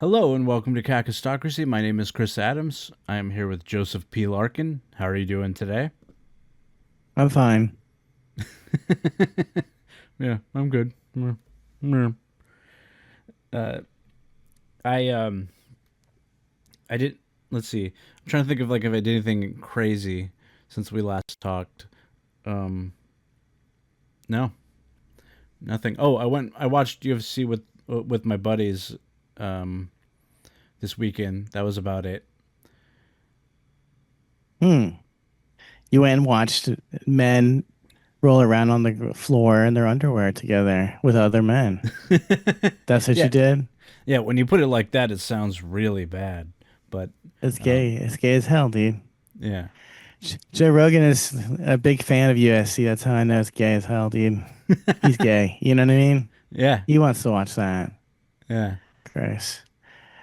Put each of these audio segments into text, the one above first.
Hello and welcome to Kakistocracy. My name is Chris Adams. I am here with Joseph P. Larkin. How are you doing today? I'm fine. Yeah, I'm good. Uh, I I did. Let's see. I'm trying to think of like if I did anything crazy since we last talked. Um, no, nothing. Oh, I watched UFC with my buddies um this weekend. That was about it. Hmm. You went and watched men roll around on the floor in their underwear together with other men. That's what you Yeah, did? yeah. When you put it like that, it sounds really bad. But It's um, gay. It's gay as hell, dude. yeah. Joe Rogan is a big fan of USC. That's how I know it's gay as hell, dude. He's gay. You know what I mean? Yeah, He wants to watch that. yeah, Christ.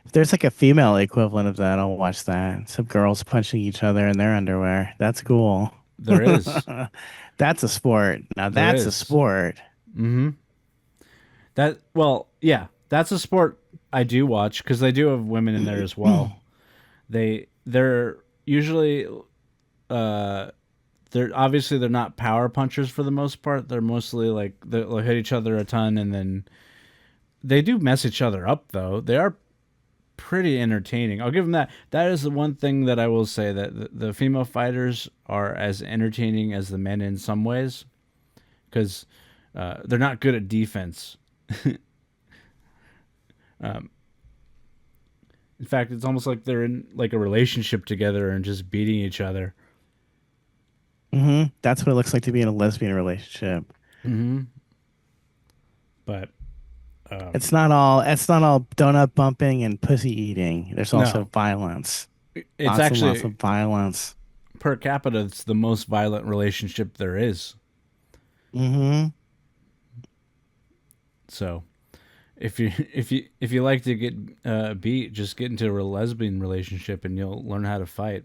If there's like a female equivalent of that, I'll watch that. Some girls punching each other in their underwear. That's cool. there is. That's a sport. Now There that's a is. sport. Mm-hmm. Yeah, that's a sport I do watch because they do have women in there as well. They're usually uh they're obviously they're not power punchers for the most part. They're mostly like they'll hit each other a ton and then they do mess each other up though. They are pretty entertaining. I'll give them that. That is the one thing that I will say that the female fighters are as entertaining as the men in some ways because they're not good at defense. Um, in fact, it's almost like they're in like a relationship together and just beating each other. That's what it looks like to be in a lesbian relationship. Mm-hmm. But um, It's not all donut bumping and pussy eating. There's also no, violence. it's Lots and lots actually of violence. per capita. It's the most violent relationship there is. Hmm. So if you like to get beat, just get into a lesbian relationship and you'll learn how to fight.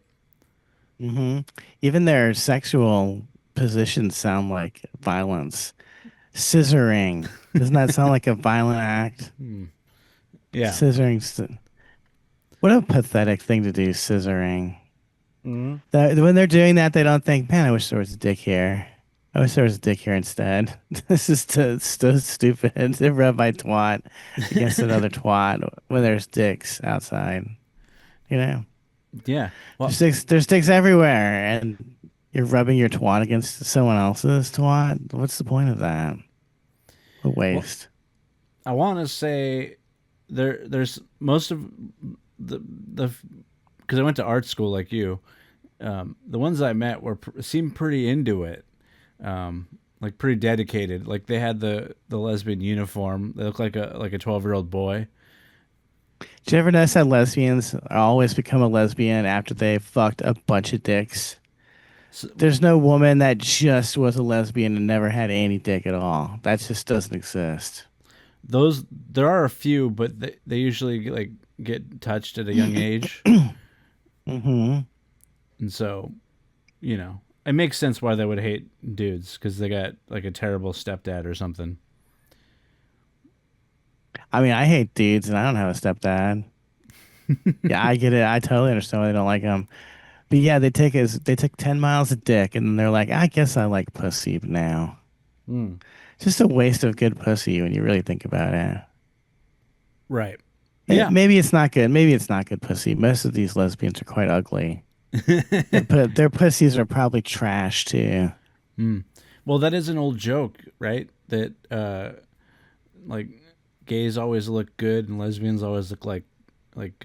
Hmm. Even their sexual positions sound like violence. Scissoring. Doesn't that sound like a violent act? Hmm. Yeah. Scissoring. What a pathetic thing to do, scissoring. Mm-hmm. When they're doing that, they don't think, man, I wish there was a dick here. I wish there was a dick here instead. This is so stupid. They rub my twat against another twat when there's dicks outside. You know, Yeah. Well, there's dicks everywhere, and you're rubbing your twat against someone else's twat. What's the point of that? A well, waste. I want to say there's most of the because I went to art school like you. The ones I met seemed pretty into it, like pretty dedicated. Like they had the lesbian uniform. They look like a 12-year-old boy. Did you ever notice that lesbians always become a lesbian after they fucked a bunch of dicks? So, There's no woman that just was a lesbian and never had any dick at all. That just doesn't exist. those there are a few, but they usually get touched at a young age, Hmm. and so it makes sense why they would hate dudes because they got like a terrible stepdad or something. I mean, I hate dudes and I don't have a stepdad. Yeah, I get it. I totally understand why they don't like him. But yeah, they took 10 miles of dick and they're like, I guess I like pussy now. Mm. Just a waste of good pussy when you really think about it. Right. Yeah. Maybe it's not good. Maybe it's not good pussy. Most of these lesbians are quite ugly. Their pussies are probably trash too. Mm. Well, that is an old joke, right? That like gays always look good and lesbians always look like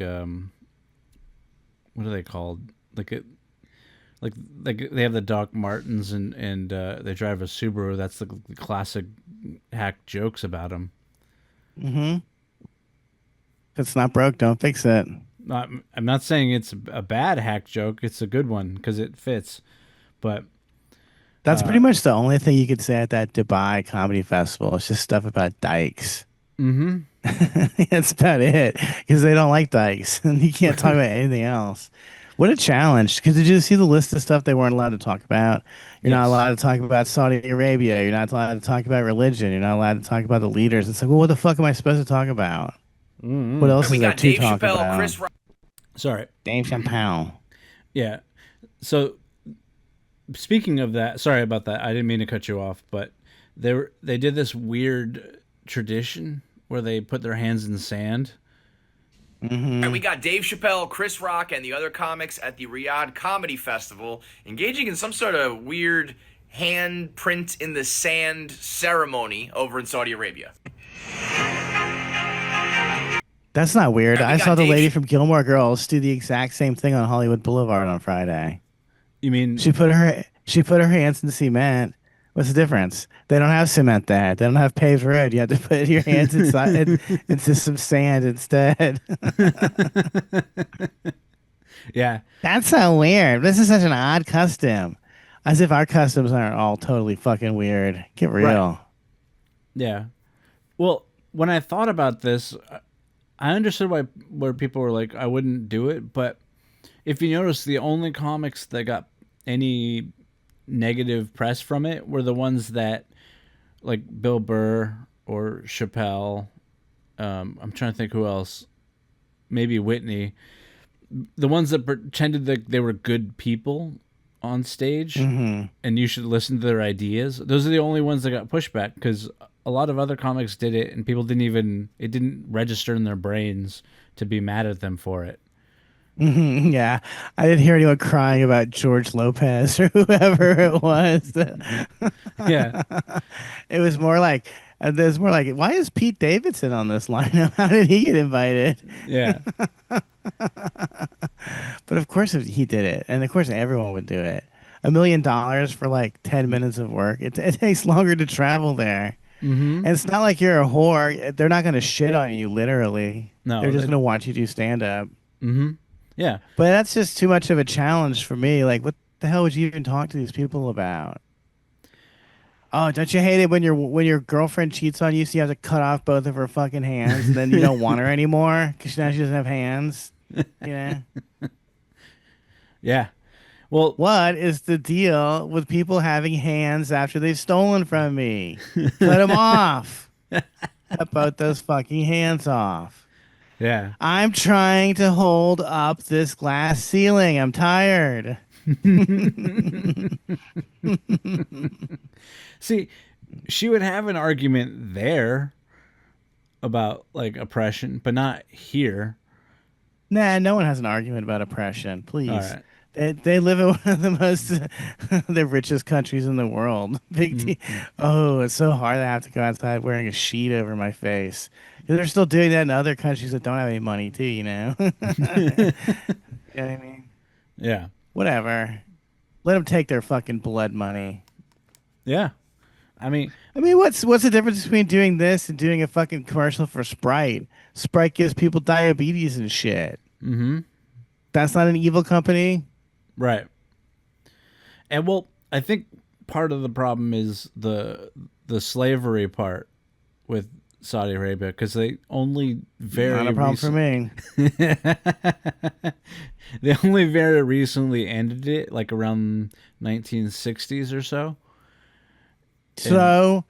what are they called? Like it like they have the Doc Martens and they drive a Subaru. That's the classic hack jokes about them. Hmm. If it's not broke, don't fix it. I'm not saying it's a bad hack joke. It's a good one because it fits. But That's uh, pretty much the only thing you could say at that Dubai Comedy Festival. It's just stuff about dykes. mm-hmm. That's about it because they don't like dykes and you can't talk about anything else. What a challenge. Because did you see the list of stuff they weren't allowed to talk about? You're not Yes. allowed to talk about Saudi Arabia. You're not allowed to talk about religion. You're not allowed to talk about the leaders. It's like, well, what the fuck am I supposed to talk about? What Mm-hmm. else And we is there got to Dave talk Chappelle, about? Chris Rock. Sorry. Dave Chappelle. Yeah. So speaking of that, sorry about that. I didn't mean to cut you off, but they did this weird tradition where they put their hands in the sand. And we Mm-hmm. got Dave Chappelle, Chris Rock, and the other comics at the Riyadh Comedy Festival engaging in some sort of weird handprint in the sand ceremony over in Saudi Arabia. That's not weird. And we I got saw the Dave. lady from Gilmore Girls do the exact same thing on Hollywood Boulevard on Friday. You mean She put her hands in cement. What's the difference? They don't have cement there. They don't have paved road. You have to put your hands into some sand instead. yeah. That's so weird. This is such an odd custom. As if our customs aren't all totally fucking weird. Get Right. real. Yeah. Well, when I thought about this, I understood where people were like, I wouldn't do it. But if you notice, the only comics that got any negative press from it were the ones that, like Bill Burr or Chappelle. I'm trying to think who else. Maybe Whitney. The ones that pretended that they were good people on stage Mm-hmm. and you should listen to their ideas. Those are the only ones that got pushback because a lot of other comics did it and people it didn't register in their brains to be mad at them for it. Mm-hmm. Yeah. I didn't hear anyone crying about George Lopez or whoever it was. Yeah. There's more like, why is Pete Davidson on this lineup? How did he get invited? Yeah. But of course he did it, and of course everyone would do it. $1 million for like 10 minutes of work. It takes longer to travel there, Mm-hmm. and it's not like you're a whore. They're not going to shit on you, literally. No. They're just going to watch you do stand up. Mm-hmm. Yeah. But that's just too much of a challenge for me. Like, what the hell would you even talk to these people about? Oh, don't you hate it when your girlfriend cheats on you, so you have to cut off both of her fucking hands, and then you don't want her anymore because now she doesn't have hands? You know. Yeah. Well, What is the deal with people having hands after they've stolen from me? Cut them off. Cut both those fucking hands off. yeah. I'm trying to hold up this glass ceiling. I'm tired. See, she would have an argument there about like oppression, but not here. Nah, no one has an argument about oppression. Please. All right. They live in one of the most, the richest countries in the world. Big deal. Oh, it's so hard to have to go outside wearing a sheet over my face. 'Cause they're still doing that in other countries that don't have any money too, you know? You know what I mean? Yeah. Whatever. Let them take their fucking blood money. Yeah. I mean, What's the difference between doing this and doing a fucking commercial for Sprite? Sprite gives people diabetes and shit. mm-hmm. That's not an evil company. Right. And well, I think part of the problem is the slavery part with Saudi Arabia because they only very Not a problem for me. they only very recently ended it, like around 1960s or so. So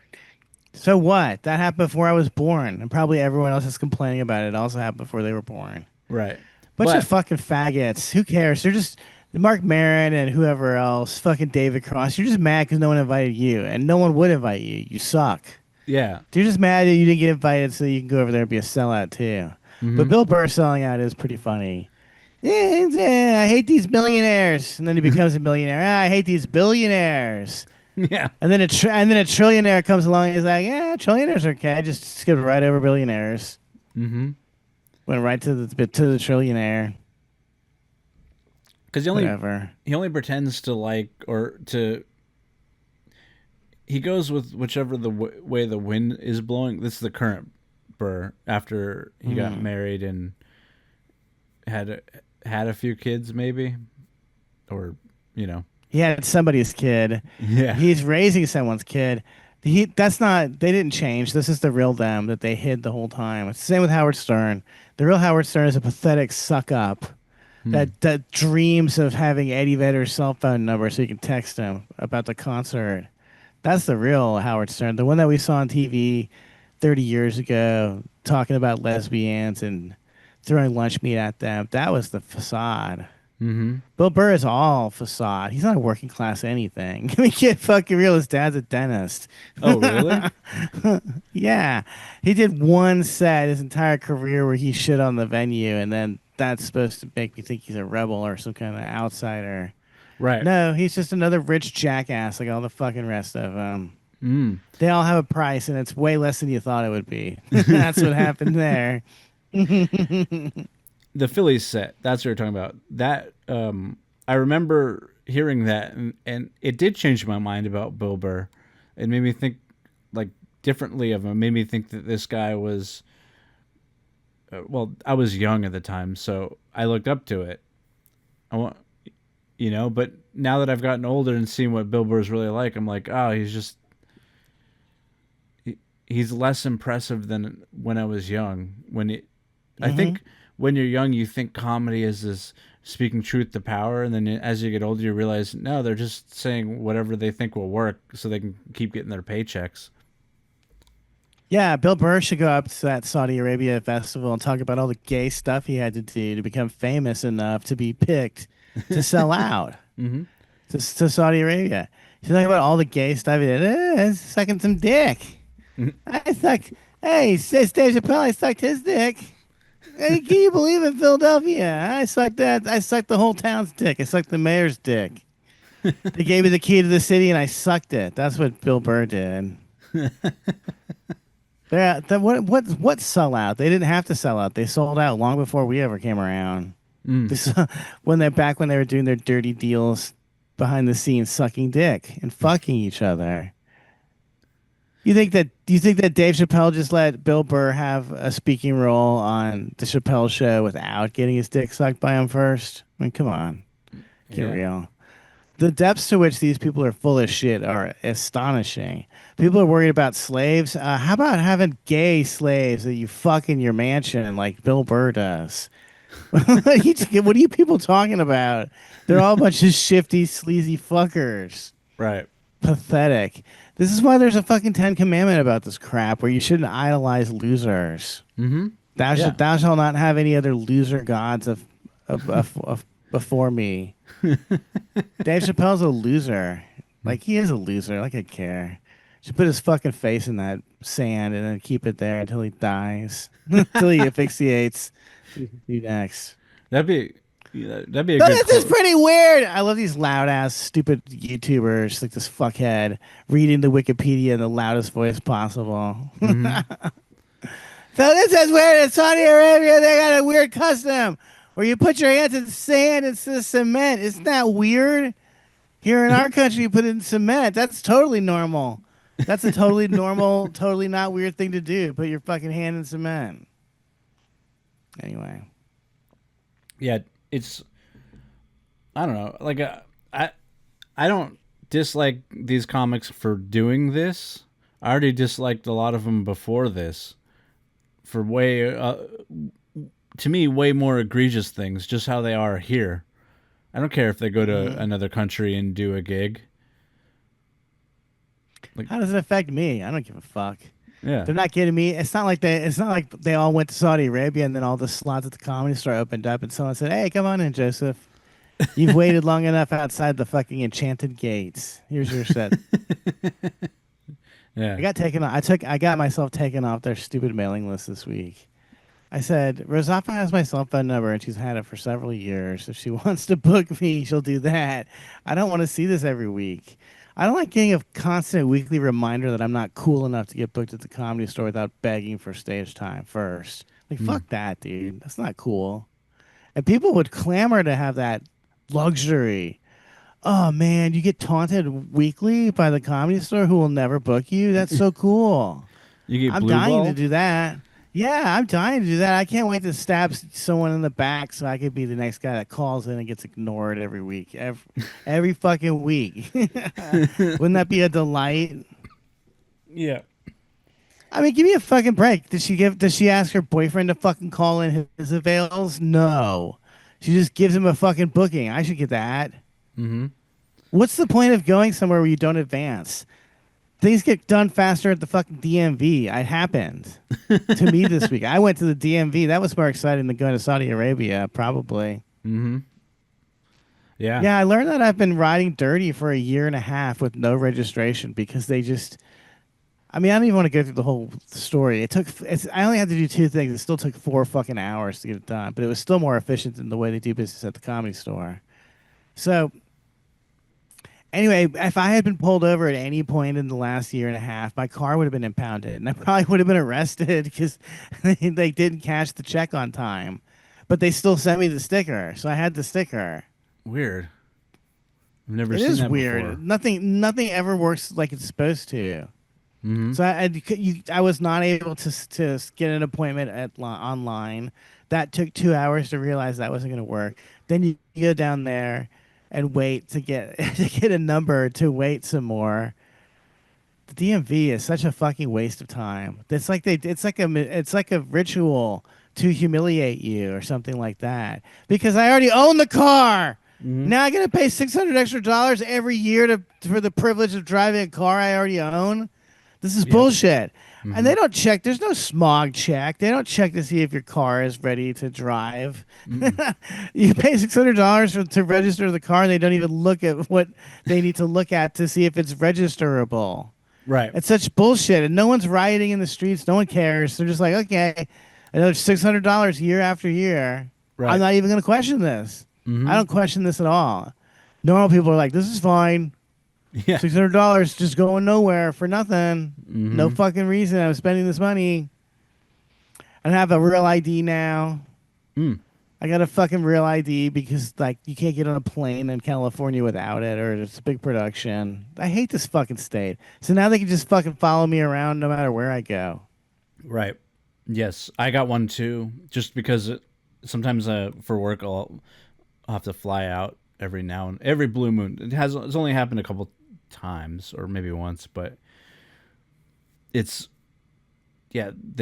what? That happened before I was born, and probably everyone else is complaining about it. It also happened before they were born. Right. Bunch But of fucking faggots. Who cares? They're just Mark Maron and whoever else. Fucking David Cross. You're just mad because no one invited you, and no one would invite you. You suck. yeah. You're just mad that you didn't get invited, so you can go over there and be a sellout too. But Bill Burr selling out is pretty funny. I hate these billionaires, and then he becomes a millionaire. I hate these billionaires. Yeah. And then a trillionaire comes along and he's like, yeah, trillionaires are okay. I just skipped right over billionaires. Mm-hmm. Went right to the trillionaire. Because Whatever. he only pretends to like or to. He goes with whichever the way the wind is blowing. This is the current Burr after he got married and had a few kids, maybe, or He had somebody's kid. Yeah. He's raising someone's kid. They didn't change. This is the real them that they hid the whole time. It's the same with Howard Stern. The real Howard Stern is a pathetic suck up that dreams of having Eddie Vedder's cell phone number so you can text him about the concert. That's the real Howard Stern. The one that we saw on TV 30 years ago, talking about lesbians and throwing lunch meat at them. That was the facade. Mm-hmm. Bill Burr is all facade. He's not a working class anything. I mean, get fucking real. His dad's a dentist. Oh, really? Yeah. He did one set his entire career where he shit on the venue, and then that's supposed to make me think he's a rebel or some kind of outsider. Right. No, he's just another rich jackass like all the fucking rest of them. Mm. They all have a price, and it's way less than you thought it would be. That's what happened there. The Phillies set. That's what you're talking about. That I remember hearing that, and it did change my mind about Bill Burr. It made me think like differently of him. It made me think that this guy was. Well, I was young at the time, so I looked up to it. But now that I've gotten older and seen what Bill Burr is really like, I'm like, oh, he's less impressive than when I was young. I think when you're young, you think comedy is this speaking truth to power, and then as you get older, you realize no, they're just saying whatever they think will work, so they can keep getting their paychecks. Yeah, Bill Burr should go up to that Saudi Arabia festival and talk about all the gay stuff he had to do to become famous enough to be picked to sell out to Saudi Arabia. He's talking about all the gay stuff he did. Sucking some dick. I sucked. Hey, says Dave Chappelle. I sucked his dick. Hey, can you believe in Philadelphia? I sucked that. I sucked the whole town's dick. I sucked the mayor's dick. They gave me the key to the city, and I sucked it. That's what Bill Burr did. What sell out? They didn't have to sell out. They sold out long before we ever came around. When they were doing their dirty deals behind the scenes, sucking dick and fucking each other. Do you think that Dave Chappelle just let Bill Burr have a speaking role on the Chappelle show without getting his dick sucked by him first? I mean, come on, get real. The depths to which these people are full of shit are astonishing. People are worried about slaves. How about having gay slaves that you fuck in your mansion like Bill Burr does? What are you people talking about? They're all a bunch of shifty, sleazy fuckers. Right. Pathetic. This is why there's a fucking 10 commandment about this crap where you shouldn't idolize losers. Mm-hmm. Thou shalt not have any other loser gods of before me. Dave Chappelle's a loser. Like, he is a loser. Like, I care. Should put his fucking face in that sand and then keep it there until he dies. Until he asphyxiates. Who next? That'd be a good This is pretty weird. I love these loud ass stupid YouTubers like this fuckhead reading the Wikipedia in the loudest voice possible. So this is weird. In Saudi Arabia, they got a weird custom where you put your hands in sand instead of cement. Isn't that weird? Here in our country, you put it in cement. That's totally normal. That's a totally normal, totally not weird thing to do. Put your fucking hand in cement. Anyway. Yeah, I don't know. Like, I don't dislike these comics for doing this. I already disliked a lot of them before this for to me, way more egregious things, just how they are here. I don't care if they go to another country and do a gig. Like, how does it affect me? I don't give a fuck. Yeah. They're not kidding me. It's not like they all went to Saudi Arabia and then all the slots at the Comedy Store opened up and someone said, "Hey, come on in, Joseph. You've waited long enough outside the fucking enchanted gates. Here's your set." Yeah. I got myself taken off their stupid mailing list this week. I said, Rosafa has my cell phone number and she's had it for several years. If she wants to book me, she'll do that. I don't want to see this every week. I don't like getting a constant weekly reminder that I'm not cool enough to get booked at the Comedy Store without begging for stage time first. Like, fuck that, dude. That's not cool. And people would clamor to have that luxury. Oh, man, you get taunted weekly by the Comedy Store who will never book you? That's so cool. I'm dying to do that. Yeah, I'm dying to do that. I can't wait to stab someone in the back so I could be the next guy that calls in and gets ignored every week. Every fucking week. Wouldn't that be a delight? Yeah. I mean, give me a fucking break. Does she ask her boyfriend to fucking call in his avails? No. She just gives him a fucking booking. I should get that. Mm-hmm. What's the point of going somewhere where you don't advance? Things get done faster at the fucking DMV. It happened to me this week. I went to the DMV. That was more exciting than going to Saudi Arabia, probably. Mm-hmm. Yeah. Yeah, I learned that I've been riding dirty for a year and a half with no registration because they just. I mean, I don't even want to go through the whole story. I only had to do 2 things. It still took 4 fucking hours to get it done, but it was still more efficient than the way they do business at the Comedy Store. So, anyway, if I had been pulled over at any point in the last year and a half, my car would have been impounded, and I probably would have been arrested because they didn't cash the check on time. But they still sent me the sticker, so I had the sticker. Weird. I've never It seen is that weird. before. Nothing ever works like it's supposed to. Mm-hmm. So I was not able to get an appointment online. That took 2 hours to realize that wasn't going to work. Then you go down there and wait to get to get a number to wait some more. The DMV is such a fucking waste of time. It's like a ritual to humiliate you or something like that. Because I already own the car. Mm-hmm. Now I got to pay $600 extra every year for the privilege of driving a car I already own. This is bullshit. Mm-hmm. And they don't check. There's no smog check. They don't check to see if your car is ready to drive. You pay $600 to register the car, and they don't even look at what they need to look at to see if it's registerable. Right. It's such bullshit. And no one's rioting in the streets. No one cares. They're just like, okay, another $600 year after year. Right. I'm not even going to question this. Mm-hmm. I don't question this at all. Normal people are like, this is fine. Yeah. $600 just going nowhere for nothing. Mm-hmm. No fucking reason I'm spending this money. I have a real ID now. Mm. I got a fucking real ID because like you can't get on a plane in California without it, or it's a big production. I hate this fucking state. So now they can just fucking follow me around no matter where I go. Right. Yes, I got one too. Just because sometimes for work I'll have to fly out every blue moon. It's only happened a couple times or maybe once, but they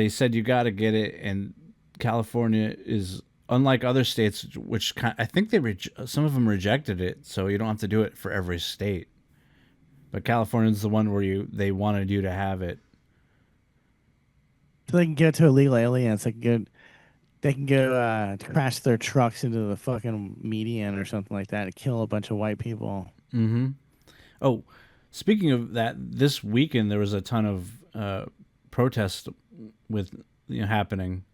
said you got to get it, and California is unlike other states, which I think some of them rejected it, so you don't have to do it for every state. But California is the one where they wanted you to have it, so they can go to illegal aliens. They can go crash their trucks into the fucking median or something like that and kill a bunch of white people. Mm-hmm. Oh, speaking of that, this weekend there was a ton of protests with happening.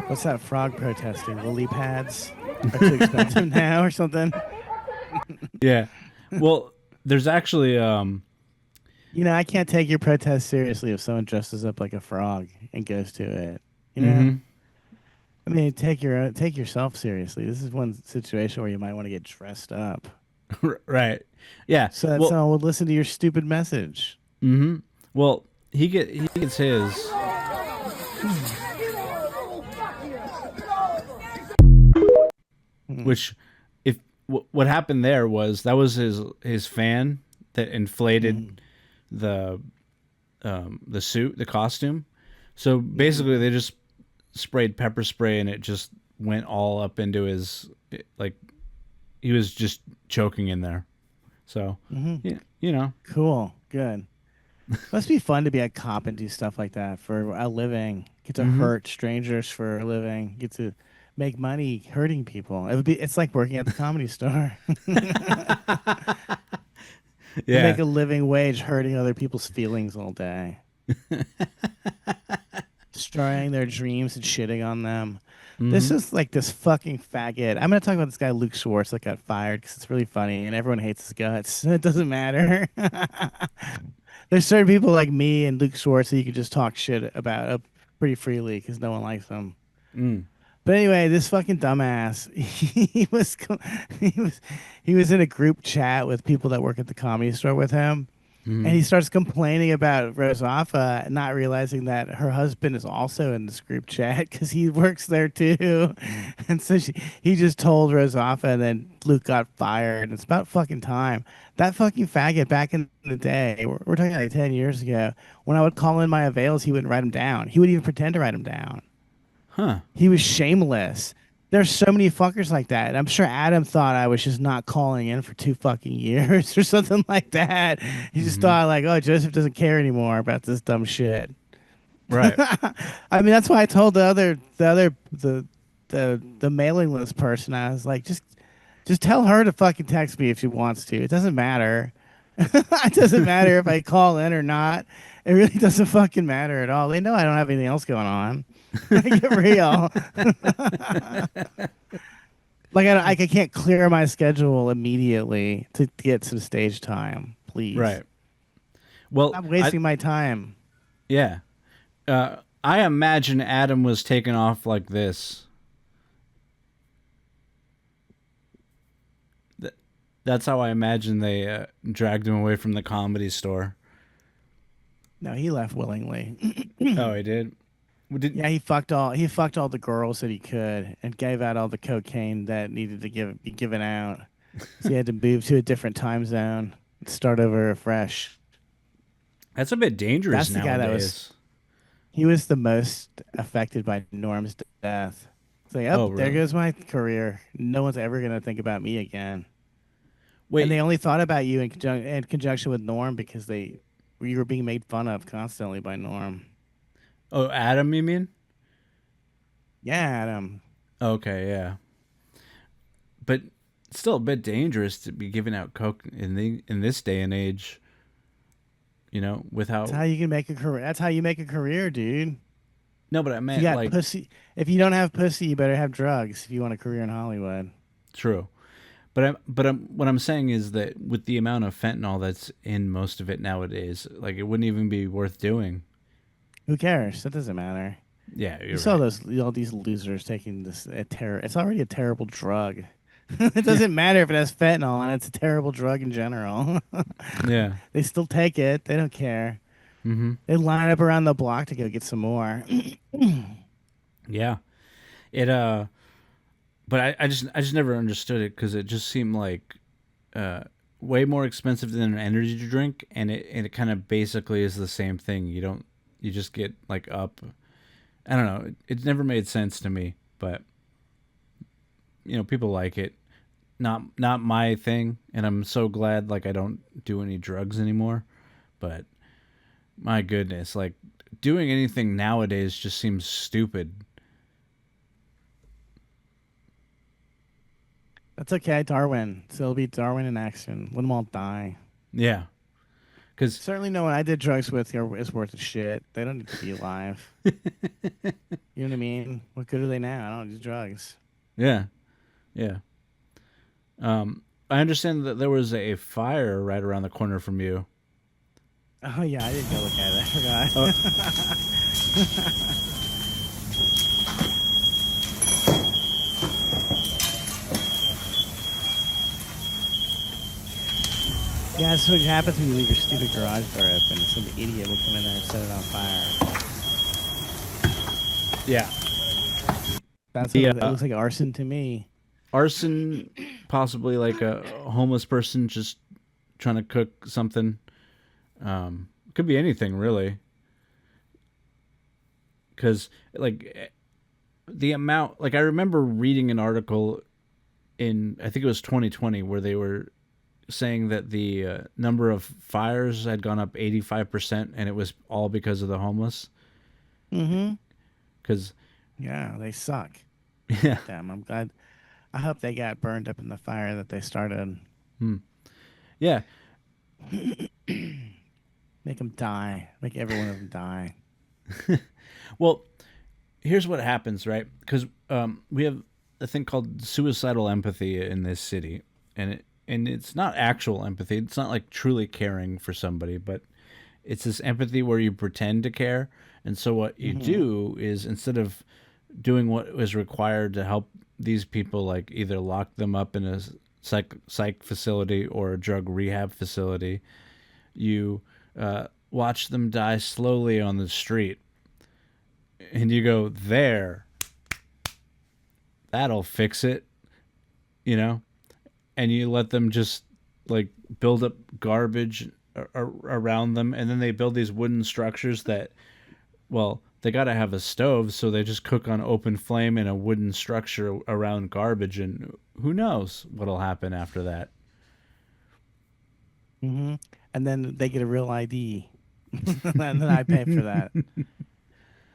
What's that frog protesting? Lily pads are too expensive now or something? Yeah. Well, there's actually I can't take your protest seriously if someone dresses up like a frog and goes to it. You know? Mm-hmm. I mean, take yourself seriously. This is one situation where you might want to get dressed up. Right. Yeah. So that someone would listen to your stupid message. Mm-hmm. Well, he gets his. Which, what happened there was that was his fan that inflated the suit, the costume. So basically, they just sprayed pepper spray, and it just went all up into his, like, he was just choking in there. So yeah, Cool, good. Must be fun to be a cop and do stuff like that for a living. Get to hurt strangers for a living. Get to make money hurting people. It's like working at the Comedy Store. Yeah. Make a living wage hurting other people's feelings all day. Destroying their dreams and shitting on them. This is like this fucking faggot. I'm going to talk about this guy, Luke Schwartz, that got fired because it's really funny and everyone hates his guts. It doesn't matter. There's certain people like me and Luke Schwartz that you can just talk shit about pretty freely because no one likes them. But anyway, this fucking dumbass, he was in a group chat with people that work at the Comedy Store with him. And he starts complaining about Rosafa, not realizing that her husband is also in this group chat because he works there too. And so he just told Rosafa, and then Luke got fired. It's about fucking time. That fucking faggot back in the day, we're talking like 10 years ago, when I would call in my avails, he wouldn't write them down. He wouldn't even pretend to write them down. Huh. He was shameless. there's so many fuckers like that. And I'm sure Adam thought I was just not calling in for 2 fucking years or something like that. He just Hmm. thought like, oh, Joseph doesn't care anymore about this dumb shit. Right. I mean, that's why I told the mailing list person. I was like, just tell her to fucking text me if she wants to. It doesn't matter. It doesn't matter if I call in or not. It really doesn't fucking matter at all. They know I don't have anything else going on. Get real. Like I can't clear my schedule immediately to get some stage time. Please, Right. Well, stop wasting my time. yeah. I imagine Adam was taken off like this. Th- That's how I imagine they dragged him away from the comedy store. No, he left willingly. Oh, he did. Did Yeah, he fucked all the girls that he could and gave out all the cocaine that needed to be given out. So he had to move to a different time zone, start over afresh. That's a bit dangerous That's the guy that was nowadays. he was the most affected by Norm's death. It's like, oh, Oh, there really? goes my career. No one's ever gonna think about me again. And Wait. they only thought about you in conjunction with Norm because you were being made fun of constantly by Norm. Oh, Adam, you mean? Yeah, Adam. Okay, yeah. But it's still a bit dangerous to be giving out coke in this day and age. You know, with That's how how you can make a career. That's how you make a career, dude. no, but I If you meant got like pussy, if you don't have pussy, you better have drugs if you want a career in Hollywood. true. What I'm saying is that with the amount of fentanyl that's in most of it nowadays, like it wouldn't even be worth doing. Who cares? That doesn't matter. Yeah, You you're saw right. all these losers taking this It's already a terrible drug. It doesn't matter if it has fentanyl and it's a terrible drug in general. Yeah. They still take it. They don't care. Mm-hmm. They line up around the block to go get some more. Yeah. It but I just never understood it because it just seemed like uh way more expensive than an energy drink, and it kind of basically is the same thing. You just get like up. I don't know. It never made sense to me, but people like it. Not my thing, and I'm so glad like I don't do any drugs anymore. But my goodness, like doing anything nowadays just seems stupid. That's okay, Darwin. So it'll be Darwin in action. Let them all die. Yeah, because Certainly no one I did drugs with here is worth a shit. They don't need to be alive. You know what I mean? What good are they now? I don't do drugs. yeah, yeah. I understand that there was a fire right around the corner from you. Oh yeah, I didn't go look at it. I Oh, forgot. Yeah, that's what happens when you leave your stupid garage door open. Some idiot will come in there and set it on fire. yeah. That's what The it looks like arson to me. arson, possibly like a homeless person just trying to cook something. Could be anything really. Because like the amount, like I remember reading an article in I think it was 2020 where they were saying that the number of fires had gone up 85%, and it was all because of the homeless. Mm-hmm. Because Yeah, they suck. yeah, Fuck them. I'm glad. I hope they got burned up in the fire that they started. yeah, Make them die. Make every one of them die. well, here's what happens, right? Because we have a thing called suicidal empathy in this city, and it's not actual empathy. It's not like truly caring for somebody, but it's this empathy where you pretend to care. And so what you Mm-hmm. do is instead of doing what was required to help these people, like either lock them up in a psych facility or a drug rehab facility, you watch them die slowly on the street, and you go there. That'll fix it, you know. And you let them just like build up garbage around them, and then they build these wooden structures that, well, they got to have a stove, so they just cook on open flame in a wooden structure around garbage, and who knows what'll happen after that. Hmm. And then they get a real ID, and then I pay for that. I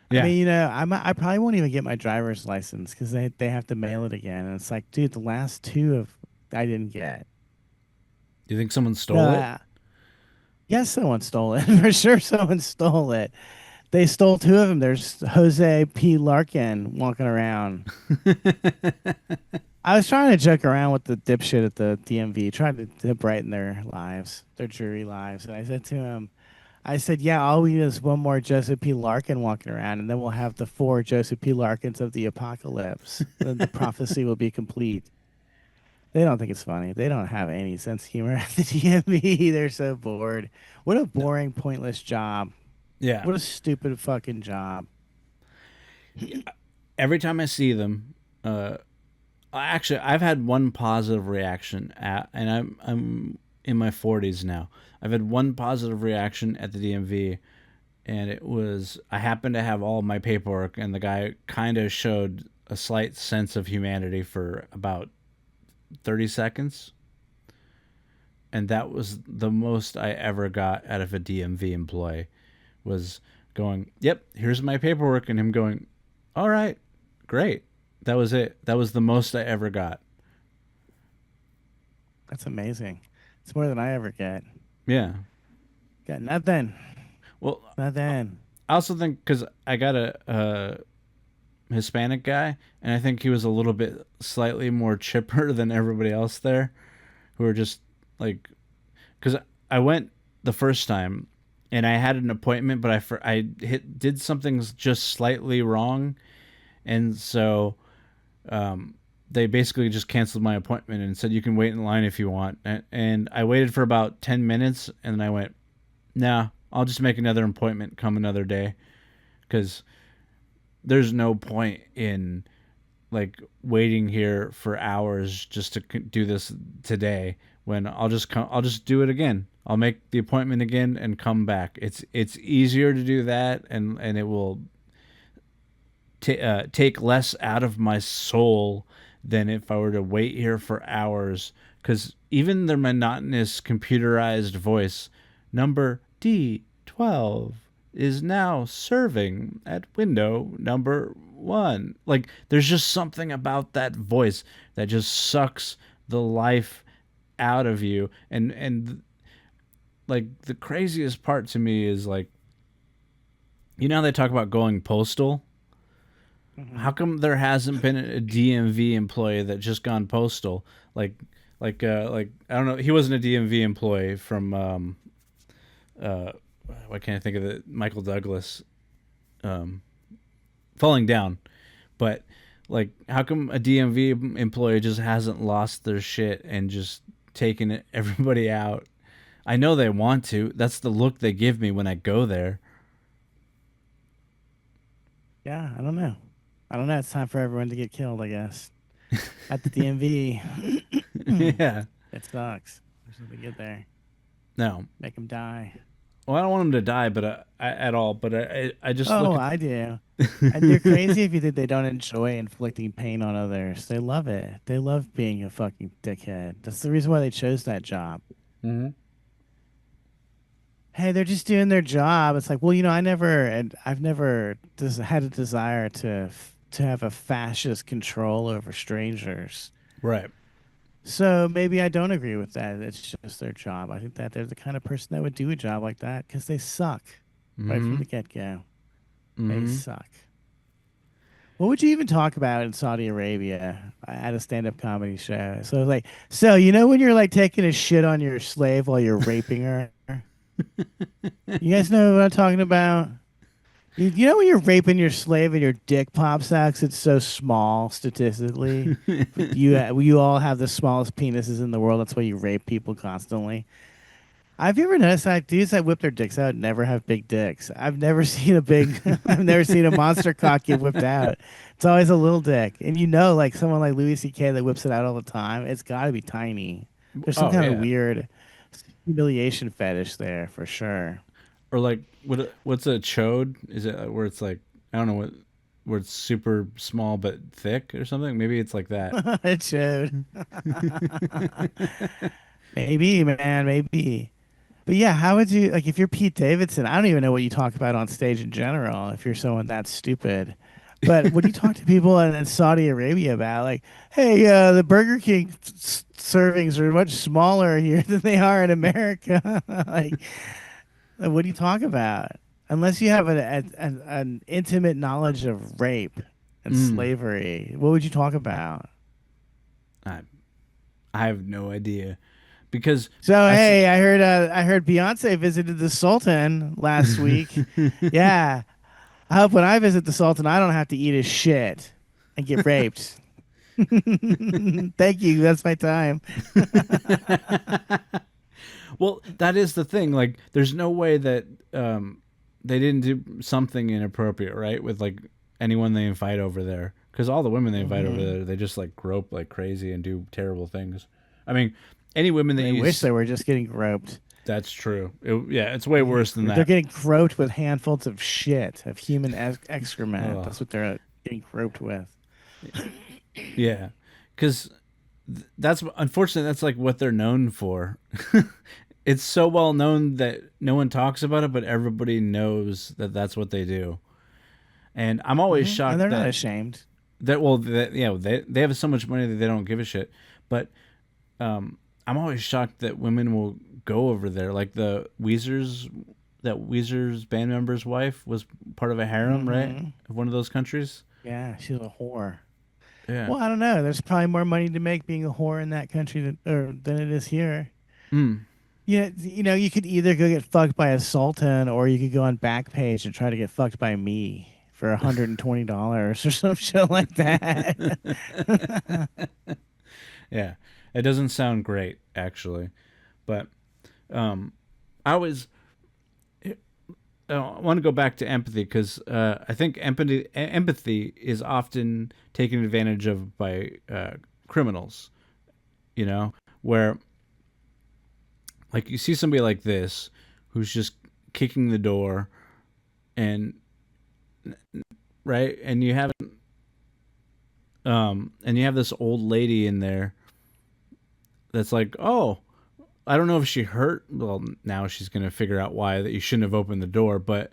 Yeah. mean, I probably won't even get my driver's license because they have to mail it again, and it's like, dude, the last two of I didn't get. Do you think someone No, stole it? yes, someone stole it for sure. Someone stole it. They stole two of them. There's Jose P. Larkin walking around. I was trying to joke around with the dipshit at the DMV, trying to brighten their lives, their jury lives. And I said to him, I said, yeah, all we need is one more Joseph P. Larkin walking around, and then we'll have the four Joseph P. Larkins of the apocalypse. Then the prophecy will be complete. They don't think it's funny. They don't have any sense of humor at the DMV. They're so bored. What a No. boring, pointless job. Yeah. What a stupid fucking job. Every time I see them, actually, I've had one positive reaction and I'm in my 40s now. I've had one positive reaction at the DMV, and it was I happened to have all my paperwork, and the guy kind of showed a slight sense of humanity for about 30 seconds, and that was the most I ever got out of a DMV employee. Was going, "Yep, here's my paperwork," and him going, "All right, great." That was it. That was the most I ever got. That's amazing. It's more than I ever get. Yeah. Got nothing. Well, Nothing. I also think because I got a Hispanic guy, and I think he was a little bit slightly more chipper than everybody else there, who were just like, because I went the first time, and I had an appointment, but did something just slightly wrong, and so they basically just canceled my appointment and said you can wait in line if you want, and I waited for about 10 minutes, and then I went, nah, I'll just make another appointment, come another day, because there's no point in like waiting here for hours just to do this today when I'll just do it again. I'll make the appointment again and come back. It's easier to do that, and it will take less out of my soul than if I were to wait here for hours, cuz even their monotonous computerized voice, number D12 is now serving at window number 1. Like there's just something about that voice that just sucks the life out of you, and like the craziest part to me is like, you know how they talk about going postal? Hmm. How come there hasn't been a DMV employee that just gone postal? Like I don't know, he wasn't a DMV employee from uh why can't I think of it? Michael Douglas, um, Falling Down. But like, how come a DMV employee just hasn't lost their shit and just taken everybody out? I know they want to. That's the look they give me when I go there. Yeah, I don't know. I don't know. It's time for everyone to get killed, I guess. At the DMV. Yeah. It sucks. There's nothing good there. No. Make them die. Well, I don't want them to die, but at all. But I just Oh, look at. I do. And they're crazy if you think they don't enjoy inflicting pain on others. They love it. They love being a fucking dickhead. That's the reason why they chose that job. Mhm. Hey, they're just doing their job. It's like, well, I've never had a desire to have a fascist control over strangers. Right. So maybe I don't agree with that. It's just their job. I think that they're the kind of person that would do a job like that because they suck right from Mm-hmm. the get go. They Mm-hmm. suck. What would you even talk about in Saudi Arabia at a stand-up comedy show? So like, so when you're like taking a shit on your slave while you're raping her. You guys know what I'm talking about? You know when you're raping your slave and your dick pops out 'cause it's so small statistically? But you all have the smallest penises in the world. That's why you rape people constantly. Have you ever noticed that dudes that whip their dicks out never have big dicks? I've never seen a big, I've never seen a monster cock get whipped out. It's always a little dick. And like someone like Louis C.K. that whips it out all the time, it's got to be tiny. There's some Oh kind of yeah. weird humiliation fetish there for sure. Or like what's a chode? Is it where it's like I don't know what where it's super small but thick or something. Maybe it's like that. It showed. Maybe, man, maybe. But yeah, how would you like if you're Pete Davidson? I don't even know what you talk about on stage in general. If you're someone that stupid, but what do you talk to people in Saudi Arabia about? Like, hey, the Burger King servings are much smaller here than they are in America. What do you talk about? Unless you have an intimate knowledge of rape and Mm. slavery, what would you talk about? I I have no idea because So I s- hey, I heard Beyonce visited the Sultan last week. Yeah, I hope when I visit the Sultan, I don't have to eat his shit and get raped. Thank you. That's my time. well, that is the thing. Like, there's no way that they didn't do something inappropriate, right? With like anyone they invite over there, because all the women they invite over Hmm. there, they just like grope like crazy and do terrible things. I mean, any women that They you wish they were just getting groped. that's true. Yeah, it's way worse than They're that. getting groped with handfuls of shit, of human excrement. Oh, That's what they're getting groped with. yeah, because that's unfortunately that's like what they're known for. It's so well known that no one talks about it, but everybody knows that that's what they do. And I'm always And shocked they're not that ashamed. they have so much money that they don't give a shit. But I'm always shocked that women will go over there. Like that Weezer's band member's wife was part of a harem, right? Hmm. Of one of those countries. Yeah, she's a whore. Yeah. Well, I don't know. There's probably more money to make being a whore in that country than it is here. Mm. Yeah, you could either go get fucked by a sultan, or you could go on Backpage and try to get fucked by me for $120 or some shit like that. Yeah. It doesn't sound great, actually. But um, I was I want to go back to empathy because I think empathy is often taken advantage of by criminals. You know, where like you see somebody like this who's just kicking the door and right, and you have this old lady in there that's like, oh, I don't know if she hurt. Well, now she's gonna figure out why that you shouldn't have opened the door, but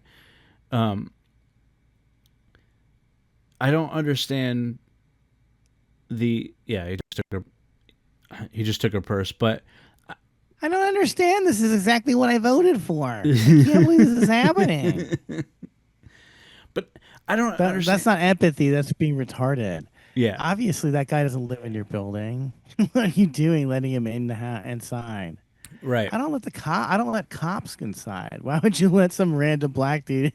um, I don't understand the yeah. He just took her purse, but I don't understand. This is exactly what I voted for. I can't believe this is happening. but I don't understand. That's not empathy. That's being retarded. Yeah, Obviously, that guy doesn't live in your building. What are you doing, letting him inside? right. I don't let cops inside. Why would you let some random black dude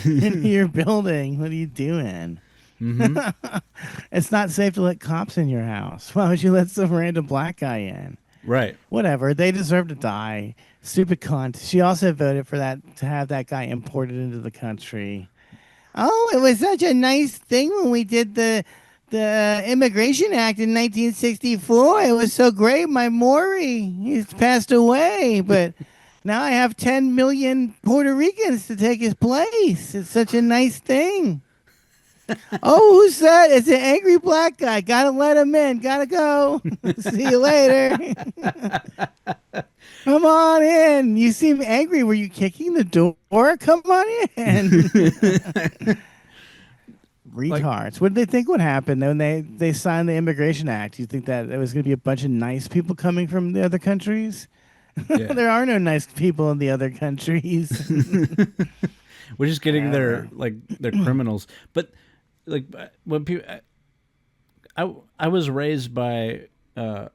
in your building? What are you doing? Mm-hmm. It's not safe to let cops in your house. Why would you let some random black guy in? Right. Whatever. They deserve to die. Stupid cunt. She also voted for that to have that guy imported into the country. Oh, it was such a nice thing when we did the Immigration Act in 1964. It was so great. My Maury, he's passed away, but now I have 10 million Puerto Ricans to take his place. It's such a nice thing. Oh, who's that? It's an angry black guy. Gotta let him in. Gotta go. See you later. Come on in. You seem angry. Were you kicking the door? Come on in. Like Retards. What did they think would happen when they signed the Immigration Act? You think that there was going to be a bunch of nice people coming from the other countries? yeah. There are no nice people in the other countries. We're just getting Whatever. their criminals. But like when people I was raised by a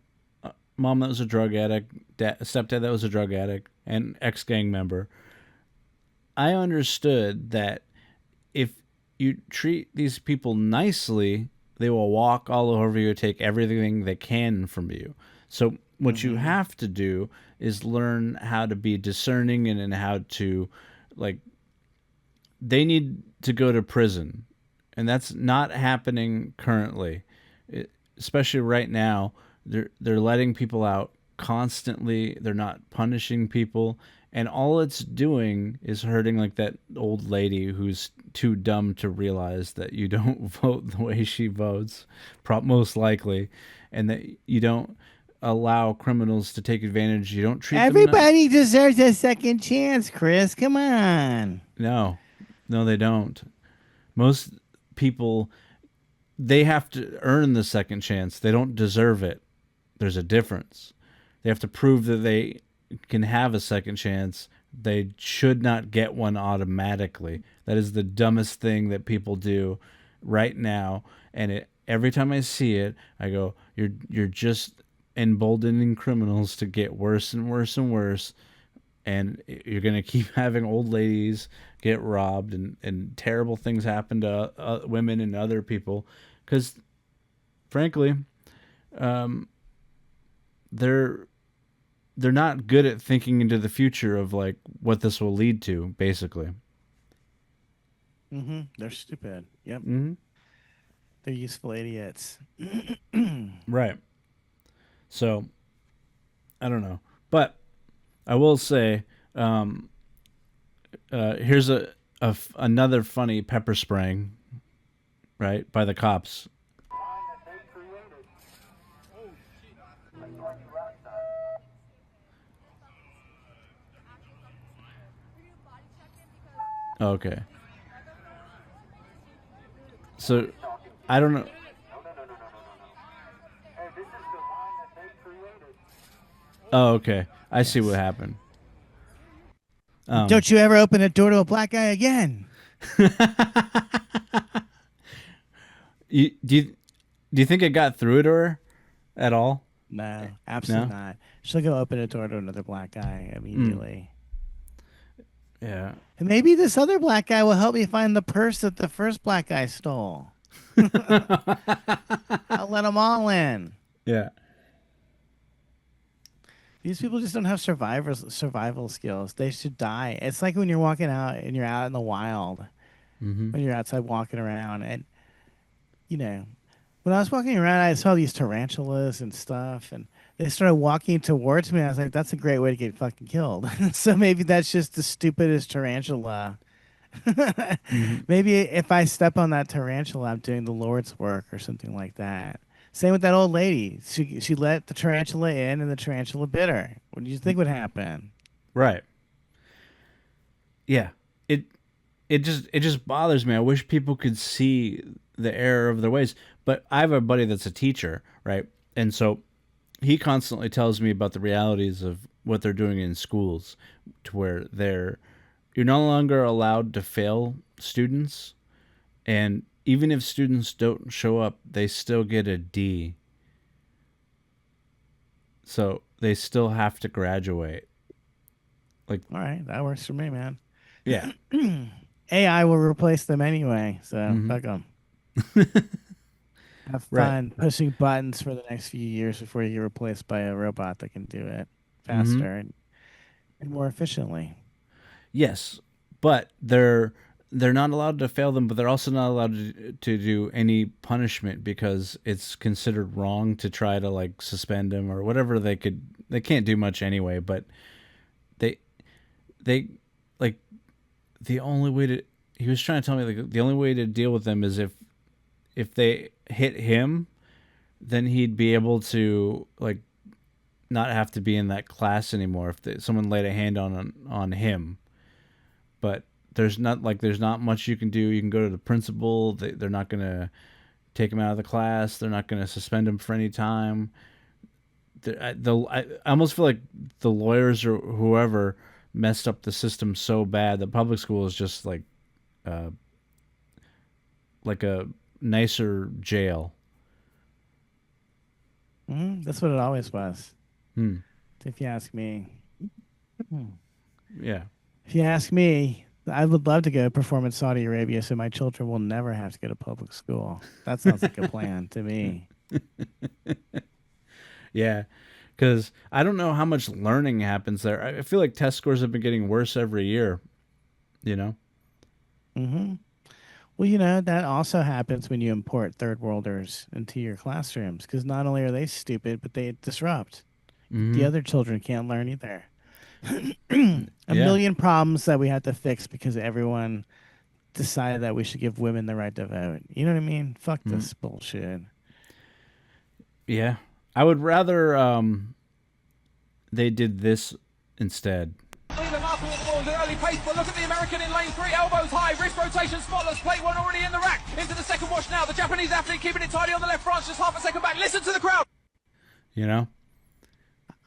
mom that was a drug addict, a stepdad that was a drug addict, and ex gang member. I understood that if you treat these people nicely, they will walk all over you, take everything they can from you. So what you Hmm. have to do is learn how to be discerning and how to like they need to go to prison, and that's not happening currently. Especially right now, they're letting people out constantly. They're not punishing people, and all it's doing is hurting like that old lady who's too dumb to realize that you don't vote the way she votes, most likely, and that you don't allow criminals to take advantage. You don't treat them. Everybody deserves a second chance, Chris. Come on. No, no, they don't. Most people, they have to earn the second chance. They don't deserve it. There's a difference. They have to prove that they can have a second chance. They should not get one automatically. That is the dumbest thing that people do right now. And every time I see it, I go, "You're just emboldening criminals to get worse and worse and worse." And you're going to keep having old ladies get robbed, and terrible things happen to women and other people because, frankly, they're they're not good at thinking into the future of like what this will lead to, basically. They're stupid. Yep. Hmm. They're useful idiots. Right. So I don't know, but I will say, here's another funny pepper spraying, right, by the cops. Okay. So I don't know. Oh, okay. I see what happened. Don't you ever open a door to a black guy again. Do you think it got through to her at all? No, absolutely No? not. She'll go open a door to another black guy immediately. Yeah. And maybe this other black guy will help me find the purse that the first black guy stole. I'll let them all in. Yeah. These people just don't have survival skills. They should die. It's like when you're walking out and you're out in the wild, Mm-hmm. when you're outside walking around. And, when I was walking around, I saw these tarantulas and stuff. And they started walking towards me. I was like, that's a great way to get fucking killed. So maybe that's just the stupidest tarantula. Mm-hmm. Maybe if I step on that tarantula, I'm doing the Lord's work or something like that. Same with that old lady. She let the tarantula in, and the tarantula bit her. What do you think would happen? Right. Yeah. It just bothers me. I wish people could see the error of their ways. But I have a buddy that's a teacher, right? And so he constantly tells me about the realities of what they're doing in schools, to where you're no longer allowed to fail students, and even if students don't show up, they still get a D. So they still have to graduate. Like, All right, that works for me, man. yeah. AI will replace them anyway, so Mhm. fuck them. Have Right. fun pushing buttons for the next few years before you get replaced by a robot that can do it Mhm. faster and more efficiently. Yes, but they're not allowed to fail them, but they're also not allowed to do any punishment because it's considered wrong to try to like suspend them or whatever. They can't do much anyway, but they they like the only way to he was trying to tell me like the only way to deal with them is if they hit him, then he'd be able to like not have to be in that class anymore if someone laid a hand on him. But there's not much you can do. You can go to the principal. They're not gonna take him out of the class. They're not gonna suspend him for any time. I almost feel like the lawyers or whoever messed up the system so bad that public school is just uh, like a nicer jail. That's what it always was, Hmm. if you ask me. Yeah. If you ask me, I would love to go perform in Saudi Arabia so my children will never have to go to public school. That sounds like a plan to me. Yeah. Because I don't know how much learning happens there. I feel like test scores have been getting worse every year. You know. hmm Well, that also happens when you import third worlders into your classrooms because not only are they stupid, but they disrupt. The Hmm. other children can't learn either. A Yeah. million problems that we have to fix because everyone decided that we should give women the right to vote. You know what I mean? Fuck Mm. this bullshit. Yeah. I would rather they did this instead. Leland after the ball, the early pace, but look at the American in lane 3, elbows high, wrist rotation, spotless, plate one already in the rack, into the second wash now, the Japanese athlete keeping it tidy on the left branch, just half a second back, listen to the crowd! You know?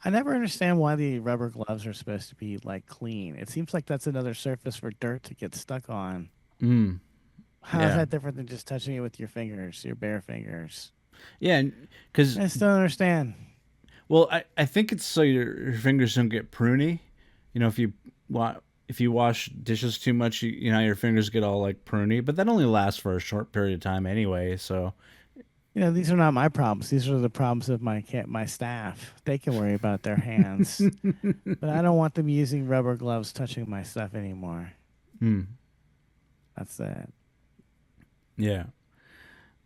I never understand why the rubber gloves are supposed to be like clean. It seems like that's another surface for dirt to get stuck on. Mm. How is Yeah. that different than just touching it with your fingers, your bare fingers? Yeah, because I still don't understand. well, I think it's so your fingers don't get pruny. You know, if you wash dishes too much, you know your fingers get all like pruny. But that only lasts for a short period of time anyway. So You know, these are not my problems. These are the problems of my staff. They can worry about their hands, but I don't want them using rubber gloves touching my stuff anymore. mm, That's it. yeah,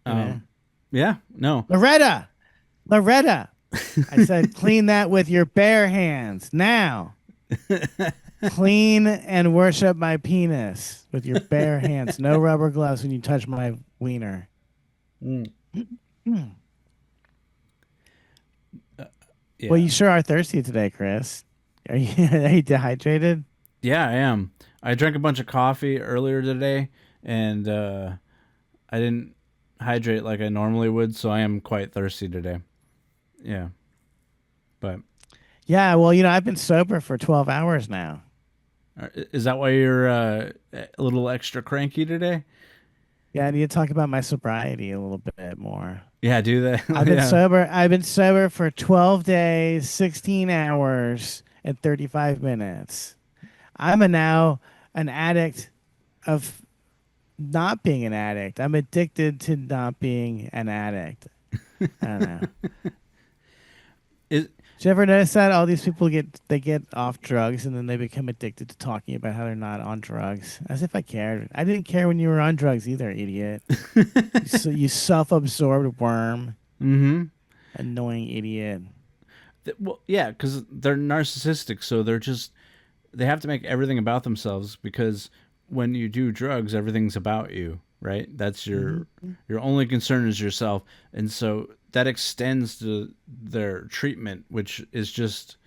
You know? yeah, no, Loretta. I said, clean that with your bare hands now. Clean and worship my penis with your bare hands. No rubber gloves when you touch my wiener. mm, yeah, Well, you sure are thirsty today, Chris. Are you, are you dehydrated? yeah, I am. I drank a bunch of coffee earlier today, and I didn't hydrate like I normally would, so I am quite thirsty today. Yeah, but Yeah, well, you know, I've been sober for 12 hours now. is that why you're a little extra cranky today? Yeah, I need to talk about my sobriety a little bit more. Yeah, do that. I've been Yeah. sober. I've been sober for 12 days, 16 hours, and 35 minutes. I'm now an addict of not being an addict. I'm addicted to not being an addict. I don't know. Is Did you ever notice that all these people get off drugs and then they become addicted to talking about how they're not on drugs? As if I cared. I didn't care when you were on drugs either, idiot. So you self-absorbed worm, mm-hmm. annoying idiot. Well, yeah, because they're narcissistic, so they have to make everything about themselves because when you do drugs, everything's about you, right? That's your only concern is yourself, and so that extends to their treatment, which is just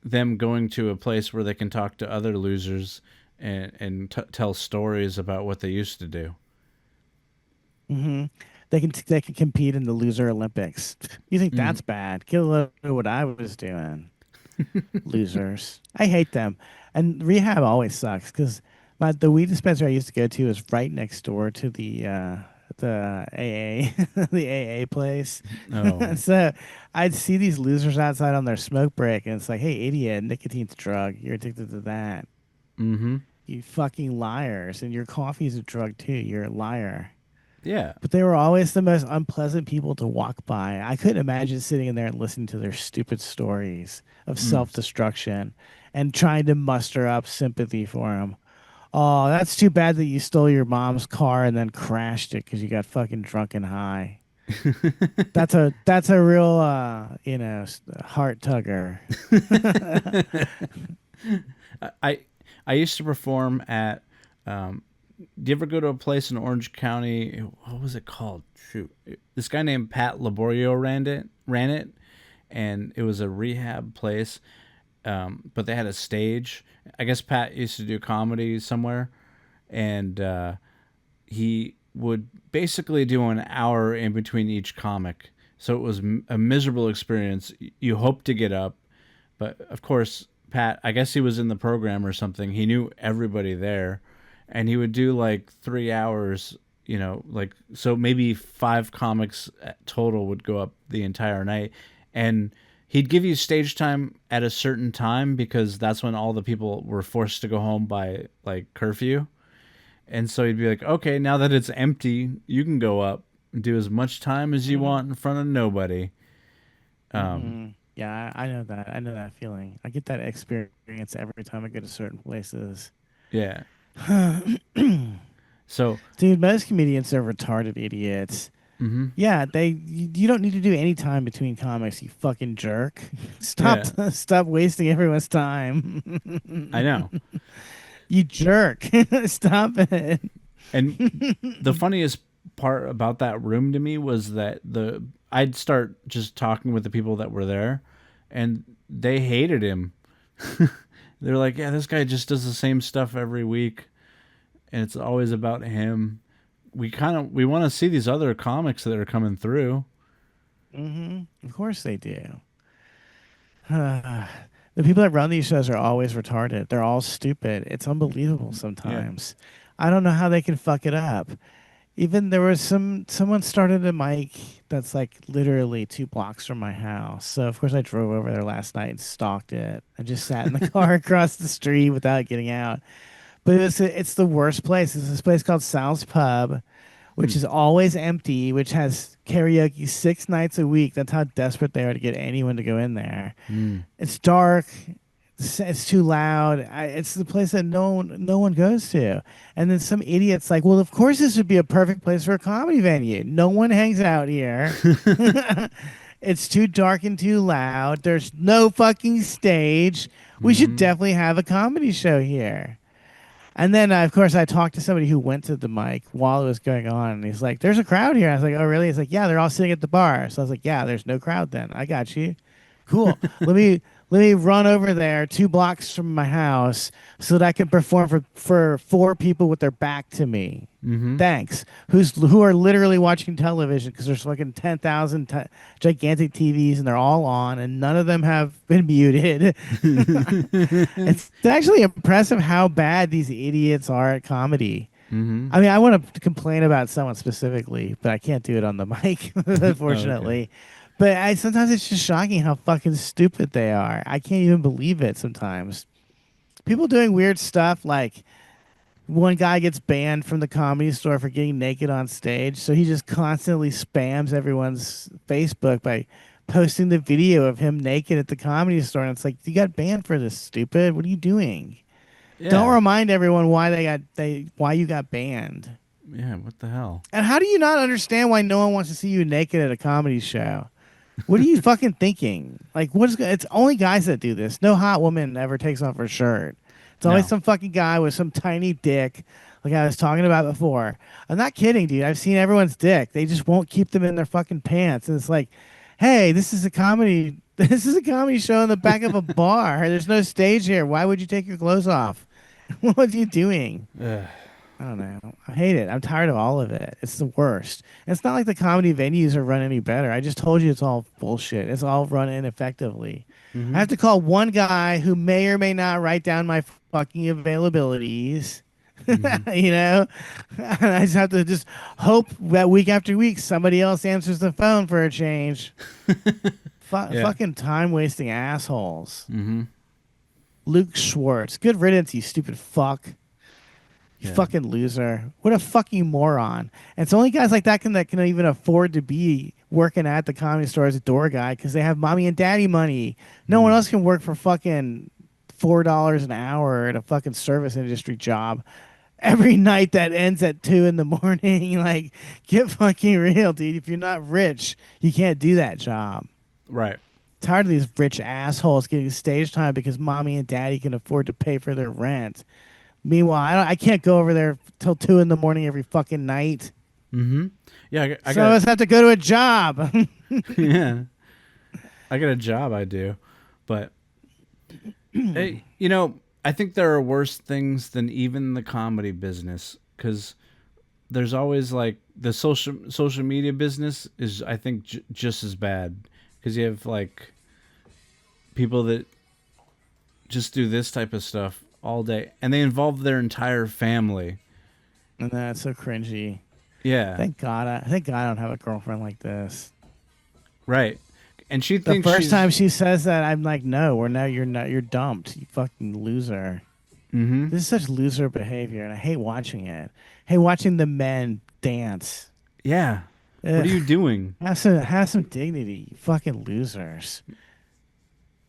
them going to a place where they can talk to other losers and tell stories about what they used to do. Hmm. They can compete in the loser Olympics. You think that's bad? Get a look at what I was doing. Losers. I hate them. And rehab always sucks because the weed dispenser I used to go to is right next door to the AA the AA place. Oh, So I'd see these losers outside on their smoke break, and it's like, hey, idiot, nicotine's a drug. You're addicted to that. mm-hmm. You fucking liars. And your coffee's a drug too. You're a liar. Yeah. But they were always the most unpleasant people to walk by. I couldn't imagine sitting in there and listening to their stupid stories of self-destruction and trying to muster up sympathy for them. Oh, that's too bad that you stole your mom's car and then crashed it because you got fucking drunk and high. That's a real heart tugger. I used to perform at. Do you ever go to a place in Orange County? What was it called? Shoot, this guy named Pat Laborio ran it, and it was a rehab place. But they had a stage. I guess Pat used to do comedy somewhere, and he would basically do an hour in between each comic. So it was a miserable experience. You hope to get up, but of course, Pat, I guess he was in the program or something. He knew everybody there, and he would do like 3 hours. You know, like so maybe 5 comics total would go up the entire night, and he'd give you stage time at a certain time because that's when all the people were forced to go home by like curfew. And so he'd be like, okay, now that it's empty, you can go up and do as much time as you want in front of nobody. Yeah, I know that. I know that feeling. I get that experience every time I go to certain places. Yeah. So, Dude, most comedians are retarded idiots. Yeah, you don't need to do any time between comics, you fucking jerk. Stop Yeah, stop wasting everyone's time. I know. You jerk. Stop it. And the funniest part about that room to me was that I'd start just talking with the people that were there, and they hated him. They're like, "Yeah, this guy just does the same stuff every week, and it's always about him." We want to see these other comics that are coming through. Of course they do. The people that run these shows are always retarded. They're all stupid. It's unbelievable sometimes. I don't know how they can fuck it up. Even there was someone started a mic that's like literally 2 blocks from my house. So of course I drove over there last night and stalked it. I just sat in the car across the street without getting out. But it's the worst place. It's this place called Sal's Pub, which is always empty, which has karaoke 6 nights a week. That's how desperate they are to get anyone to go in there. It's dark. It's too loud. It's the place that no one goes to. And then some idiot's like, well, of course this would be a perfect place for a comedy venue. No one hangs out here. It's too dark and too loud. There's no fucking stage. We should definitely have a comedy show here. And then, of course, I talked to somebody who went to the mic while it was going on. And he's like, there's a crowd here. I was like, oh, really? He's like, yeah, they're all sitting at the bar. So I was like, yeah, there's no crowd then. I got you. Cool. Let me run over there 2 blocks from my house so that I can perform for 4 people with their back to me. Thanks. Who are literally watching television because there's fucking 10,000 gigantic TVs and they're all on and none of them have been muted. It's actually impressive how bad these idiots are at comedy. I mean, I want to complain about someone specifically, but I can't do it on the mic, unfortunately. Okay. But sometimes it's just shocking how fucking stupid they are. I can't even believe it sometimes. People doing weird stuff like one guy gets banned from the Comedy Store for getting naked on stage, so he just constantly spams everyone's Facebook by posting the video of him naked at the Comedy Store, and it's like, you got banned for this, stupid. What are you doing? Yeah. Don't remind everyone why you got banned. Yeah, what the hell? And how do you not understand why no one wants to see you naked at a comedy show? What are you fucking thinking? Like, it's only guys that do this. No hot woman ever takes off her shirt. It's always some fucking guy with some tiny dick, like I was talking about before. I'm not kidding, dude. I've seen everyone's dick. They just won't keep them in their fucking pants. And it's like, hey, this is a comedy show in the back of a bar. There's no stage here. Why would you take your clothes off? What are you doing? I don't know. I hate it. I'm tired of all of it. It's the worst. And it's not like the comedy venues are run any better. I just told you it's all bullshit. It's all run ineffectively. I have to call one guy who may or may not write down my fucking availabilities. You know? And I just have to just hope that week after week somebody else answers the phone for a change. Fucking time-wasting assholes. Luke Schwartz. Good riddance, you stupid fuck. You fucking loser. What a fucking moron. And it's only guys like that can even afford to be working at the Comedy Store as a door guy because they have mommy and daddy money. No one else can work for fucking $4 an hour at a fucking service industry job every night that ends at 2 in the morning. Like, get fucking real, dude. If you're not rich, you can't do that job. Right. Tired of these rich assholes getting stage time because mommy and daddy can afford to pay for their rent. Meanwhile, I can't go over there till 2 in the morning every fucking night. Yeah, I Some of us have to go to a job. Yeah, I got a job. I do, but hey, I think there are worse things than even the comedy business because there's always like the social media business is I think just as bad because you have like people that just do this type of stuff all day and they involve their entire family. And that's so cringy. Yeah. Thank God I don't have a girlfriend like this. Right. And she The thinks first time she says that, I'm like, no, you're dumped, you fucking loser. This is such loser behavior, and I hate watching it. I hate watching the men dance. Yeah. Ugh. What are you doing? Have some dignity, you fucking losers.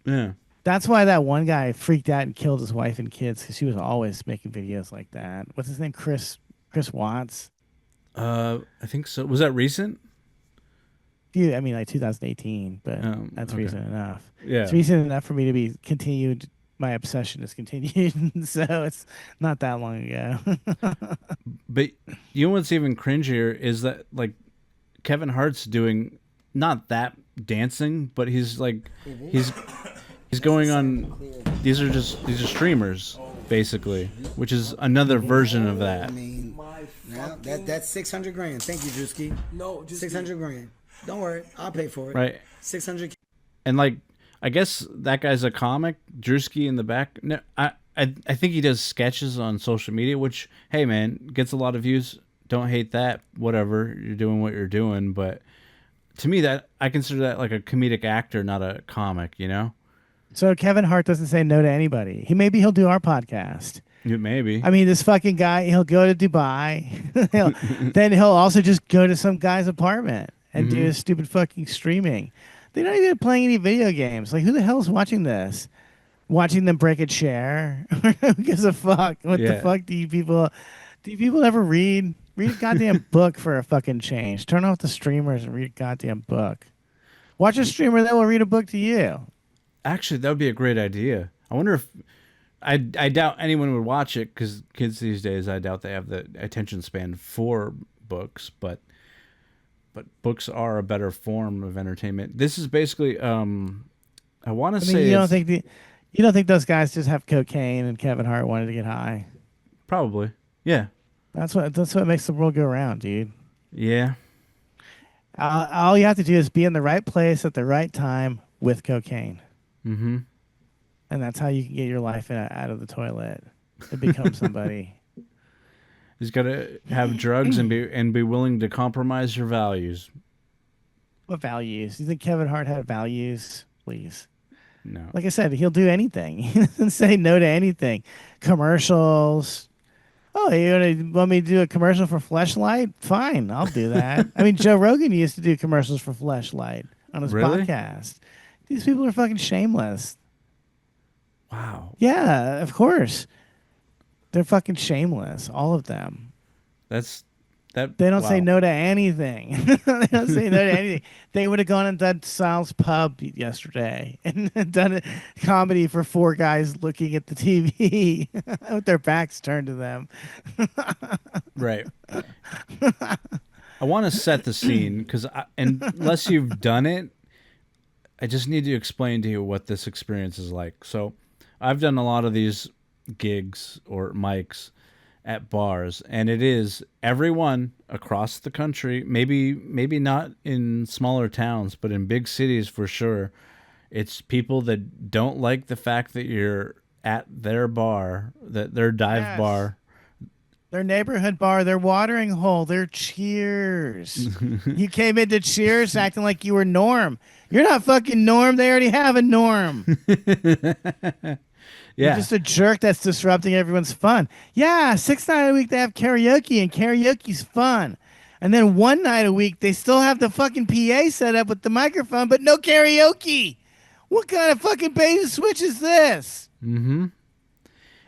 Yeah. That's why that one guy freaked out and killed his wife and kids because she was always making videos like that. What's his name? Chris Watts. I think so. Was that recent? Yeah, I mean like 2018, but that's okay. reason enough. Yeah. It's reason enough for me to be continued. My obsession is continued, so it's not that long ago. But you know what's even cringier is that like Kevin Hart's doing not that dancing, but he's like he's going on. These are streamers basically, which is another version of that. I mean, now that's 600 grand. Thank you, Drewski. No, just 600 grand. Don't worry, I'll pay for it. Right. 600. And like, I guess that guy's a comic, Drewski in the back. No, I think he does sketches on social media, which, hey man, gets a lot of views. Don't hate that. Whatever, you're doing what you're doing. But to me, that I consider that like a comedic actor, not a comic. You know. So Kevin Hart doesn't say no to anybody. He'll do our podcast. Maybe. I mean, this fucking guy, he'll go to Dubai. Then he'll also just go to some guy's apartment and do his stupid fucking streaming. They're not even playing any video games. Like, who the hell's watching this? Watching them break a chair? Who gives a fuck? What the fuck do you people ever read? Read a goddamn book for a fucking change. Turn off the streamers and read a goddamn book. Watch a streamer that will read a book to you. Actually, that would be a great idea. I wonder if I doubt anyone would watch it because kids these days, I doubt they have the attention span for books, but books are a better form of entertainment. This is basically, I want to say, you don't think those guys just have cocaine and Kevin Hart wanted to get high? Probably, yeah. That's what makes the world go round, dude. Yeah. All you have to do is be in the right place at the right time with cocaine. Mm-hmm. And that's how you can get your life out of the toilet to become somebody. He's got to have drugs and be willing to compromise your values. What values? You think Kevin Hart had values? Please. No. Like I said, he'll do anything. He doesn't say no to anything. Commercials. Oh, you want me to do a commercial for Fleshlight? Fine, I'll do that. I mean, Joe Rogan used to do commercials for Fleshlight on his podcast. These people are fucking shameless. Wow. Yeah, of course. They're fucking shameless, all of them. They don't say no to anything. They don't say no to anything. They would have gone and done Sal's Pub yesterday and done a comedy for four guys looking at the TV with their backs turned to them. Right. I want to set the scene because unless you've done it, I just need to explain to you what this experience is like. So I've done a lot of these gigs or mics at bars, and it is everyone across the country, maybe not in smaller towns, but in big cities for sure. It's people that don't like the fact that you're at their bar, that their dive bar, their neighborhood bar, their watering hole, their Cheers. You came into Cheers acting like you were Norm. You're not fucking Norm. They already have a Norm. Yeah. You're just a jerk that's disrupting everyone's fun. Yeah, 6 nights a week they have karaoke, and karaoke's fun. And then 1 night a week they still have the fucking PA set up with the microphone, but no karaoke. What kind of fucking bait and switch is this? Mm-hmm.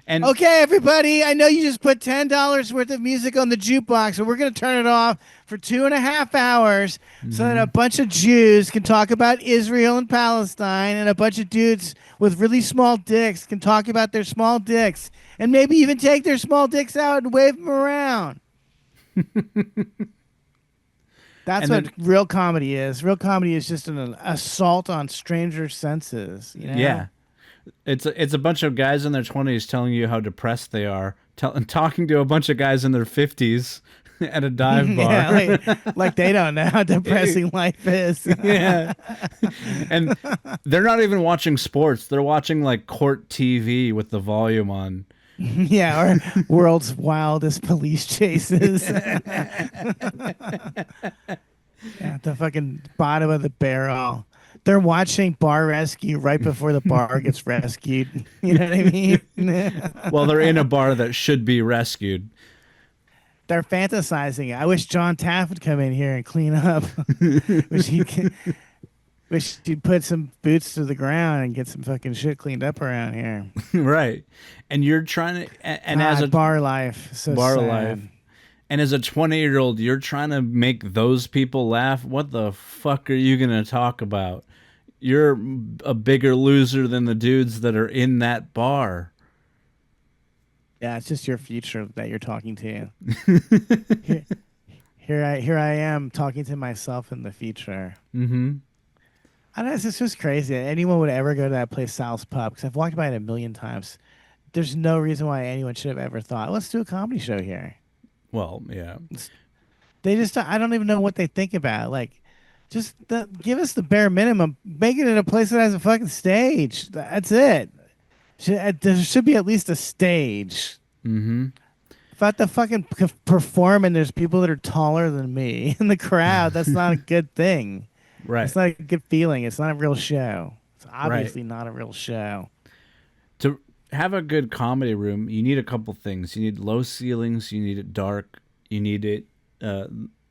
And okay, everybody, I know you just put $10 worth of music on the jukebox, and we're going to turn it off for 2.5 hours so that a bunch of Jews can talk about Israel and Palestine, and a bunch of dudes with really small dicks can talk about their small dicks, and maybe even take their small dicks out and wave them around. That's what real comedy is. Real comedy is just an assault on stranger senses. You know? Yeah. It's a bunch of guys in their 20s telling you how depressed they are, talking to a bunch of guys in their 50s at a dive bar. Yeah, like they don't know how depressing life is. Yeah. And they're not even watching sports. They're watching like court TV with the volume on. Yeah, or world's wildest police chases. Yeah, the fucking bottom of the barrel. They're watching Bar Rescue right before the bar gets rescued. You know what I mean? Well, they're in a bar that should be rescued. They're fantasizing. I wish John Taft would come in here and clean up. Wish he'd put some boots to the ground and get some fucking shit cleaned up around here. Right. And you're trying to... And as a bar life. So bar sad. life. And as a 20-year-old, you're trying to make those people laugh. What the fuck are you going to talk about? You're a bigger loser than the dudes that are in that bar. Yeah, it's just your future that you're talking to. here, here I am talking to myself in the future. Mm-hmm. I don't know, it's just crazy that anyone would ever go to that place, Sal's Pub, because I've walked by it a million times. There's no reason why anyone should have ever thought, let's do a comedy show here. Well, yeah. They just, I don't even know what they think about. Like, just give us the bare minimum. Make it in a place that has a fucking stage. That's it. There should be at least a stage. Mm-hmm. If I have to fucking perform and there's people that are taller than me in the crowd, that's not a good thing. Right. It's not a good feeling. It's not a real show. It's obviously not a real show. To have a good comedy room, you need a couple things. You need low ceilings. You need it dark. You need it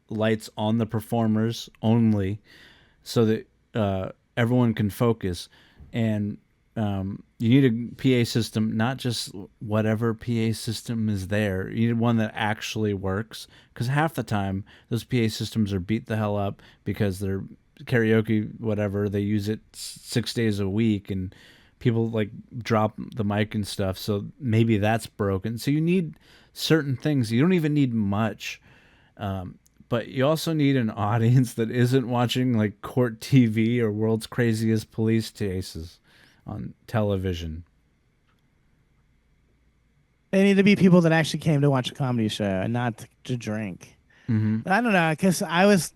lights on the performers only, so that everyone can focus. And you need a PA system, not just whatever PA system is there. You need one that actually works, because half the time those PA systems are beat the hell up because they're karaoke, whatever. They use it 6 days a week, and people like drop the mic and stuff. So maybe that's broken. So you need certain things. You don't even need much. But you also need an audience that isn't watching like court TV or World's Craziest Police Cases on television. They need to be people that actually came to watch a comedy show and not to drink. Mm-hmm. I don't know, because I was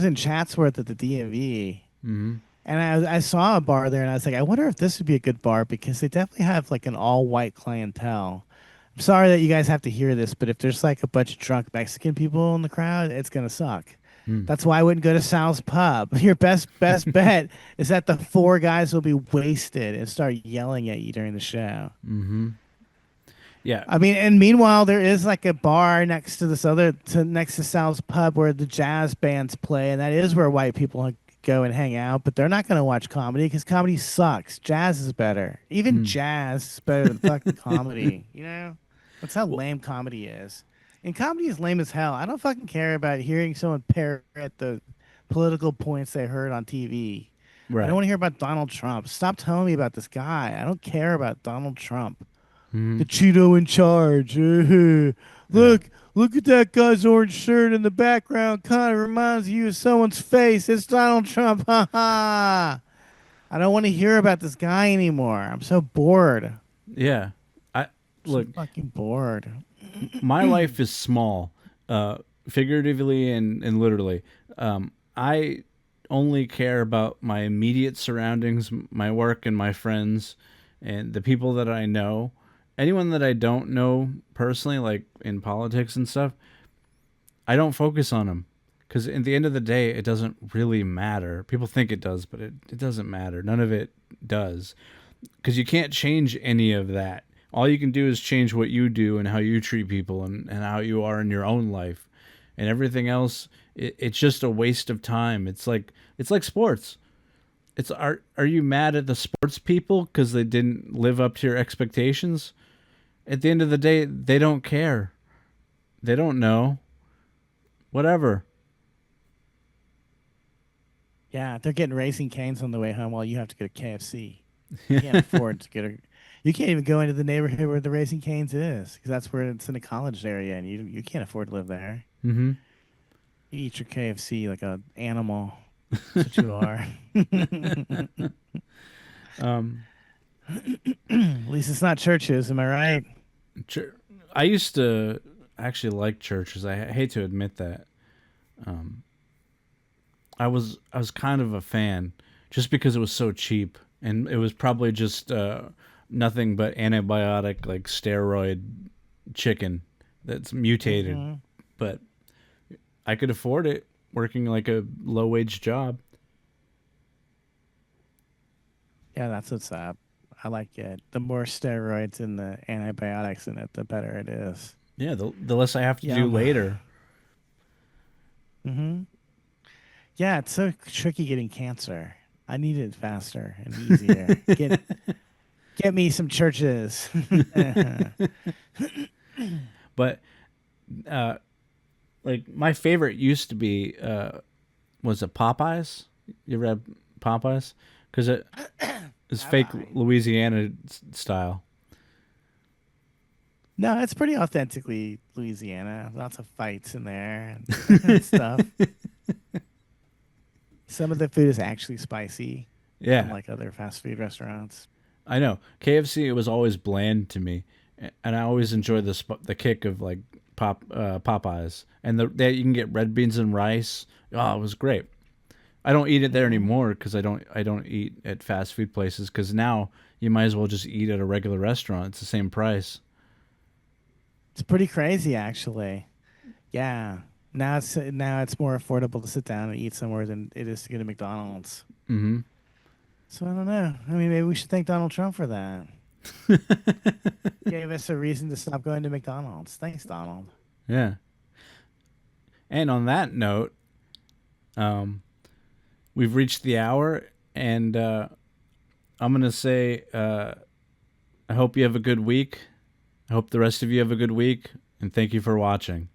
in Chatsworth at the DMV, Mm-hmm. and I saw a bar there, and I was like, I wonder if this would be a good bar, because they definitely have like an all white clientele. I'm sorry that you guys have to hear this, but if there's like a bunch of drunk Mexican people in the crowd, it's gonna suck. That's why I wouldn't go to Sal's Pub. Your best bet is that the four guys will be wasted and start yelling at you during the show. Mm-hmm. Yeah. I mean, and meanwhile, there is like a bar next to next to Sal's Pub where the jazz bands play, and that is where white people go and hang out. But they're not going to watch comedy because comedy sucks. Jazz is better. Even jazz is better than fucking comedy. You know, that's how lame comedy is. And comedy is lame as hell. I don't fucking care about hearing someone parrot the political points they heard on TV. Right. I don't want to hear about Donald Trump. Stop telling me about this guy. I don't care about Donald Trump. The Cheeto in charge. Look at that guy's orange shirt in the background. Kind of reminds you of someone's face. It's Donald Trump. Ha ha. I don't want to hear about this guy anymore. I'm so bored. Yeah. Look, so fucking bored. My life is small, figuratively and literally. I only care about my immediate surroundings, my work and my friends, and the people that I know. Anyone that I don't know personally, like in politics and stuff, I don't focus on them, because at the end of the day, it doesn't really matter. People think it does, but it doesn't matter. None of it does, because you can't change any of that. All you can do is change what you do and how you treat people and how you are in your own life, and everything else. It's just a waste of time. It's like sports. Are you mad at the sports people because they didn't live up to your expectations? At the end of the day, they don't care. They don't know. Whatever. Yeah, they're getting Raising Cane's on the way home while you have to go to KFC. You can't afford to get You can't even go into the neighborhood where the Raising Cane's is, because that's where it's in a college area, and you can't afford to live there. Mm-hmm. You eat your KFC like an animal. That's what you are. At least it's not churches, am I right? I used to actually like churches. I hate to admit that. I was kind of a fan, just because it was so cheap, and it was probably just nothing but antibiotic, like steroid chicken that's mutated. Mm-hmm. But I could afford it, working like a low wage job. Yeah, that's what's up. I like it. The more steroids and the antibiotics in it, the better it is. Yeah, the less I have to do later. Mm-hmm. Yeah, it's so tricky getting cancer. I need it faster and easier. Get me some churches. But like my favorite used to be was it Popeyes? You ever had Popeyes? Because it is fake Louisiana style. No, it's pretty authentically Louisiana. Lots of fights in there and stuff. Some of the food is actually spicy, Yeah, unlike other fast food restaurants. I know. KFC, it was always bland to me, and I always enjoy the kick of like Popeyes, and you can get red beans and rice. Oh, it was great. I don't eat it there anymore because I don't eat at fast food places because now you might as well just eat at a regular restaurant. It's the same price. It's pretty crazy, actually. Yeah. Now it's more affordable to sit down and eat somewhere than it is to go to McDonald's. Mm-hmm. So I don't know. I mean, maybe we should thank Donald Trump for that. Gave us a reason to stop going to McDonald's. Thanks, Donald. Yeah. And on that note, we've reached the hour, and I'm gonna say, I hope you have a good week. I hope the rest of you have a good week, and thank you for watching.